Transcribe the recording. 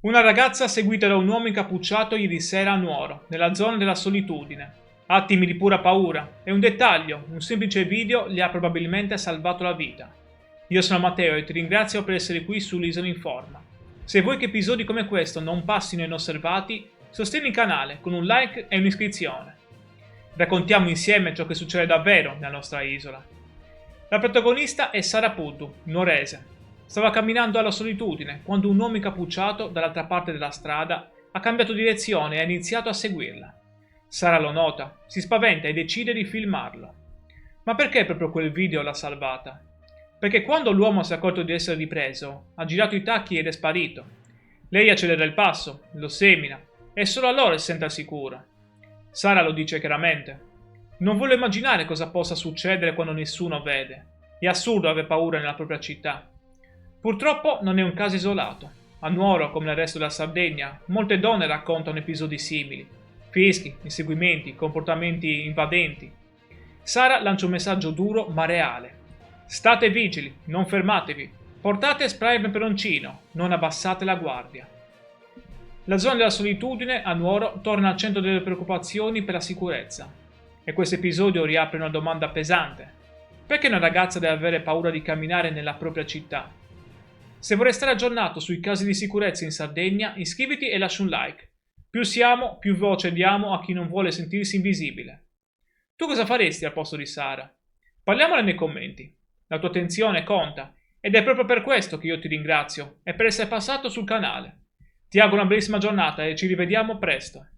Una ragazza seguita da un uomo incappucciato ieri sera a Nuoro, nella zona della solitudine. Attimi di pura paura, e un dettaglio, un semplice video gli ha probabilmente salvato la vita. Io sono Matteo e ti ringrazio per essere qui sull'Isola Informa. Se vuoi che episodi come questo non passino inosservati, sostieni il canale con un like e un'iscrizione. Raccontiamo insieme ciò che succede davvero nella nostra isola. La protagonista è Sara Puddu, nuorese. Stava camminando alla solitudine quando un uomo incappucciato dall'altra parte della strada ha cambiato direzione e ha iniziato a seguirla. Sara lo nota, si spaventa e decide di filmarlo. Ma perché proprio quel video l'ha salvata? Perché quando l'uomo si è accorto di essere ripreso, ha girato i tacchi ed è sparito. Lei accelera il passo, lo semina, e solo allora si sente al sicuro. Sara lo dice chiaramente. Non vuole immaginare cosa possa succedere quando nessuno vede. È assurdo avere paura nella propria città. Purtroppo non è un caso isolato. A Nuoro, come nel resto della Sardegna, molte donne raccontano episodi simili. Fischi, inseguimenti, comportamenti invadenti. Sara lancia un messaggio duro ma reale. State vigili, non fermatevi. Portate spray e peperoncino, non abbassate la guardia. La zona della solitudine a Nuoro torna al centro delle preoccupazioni per la sicurezza. E questo episodio riapre una domanda pesante. Perché una ragazza deve avere paura di camminare nella propria città? Se vorrei stare aggiornato sui casi di sicurezza in Sardegna, iscriviti e lascia un like. Più siamo, più voce diamo a chi non vuole sentirsi invisibile. Tu cosa faresti al posto di Sara? Parliamone nei commenti. La tua attenzione conta ed è proprio per questo che io ti ringrazio e per essere passato sul canale. Ti auguro una bellissima giornata e ci rivediamo presto.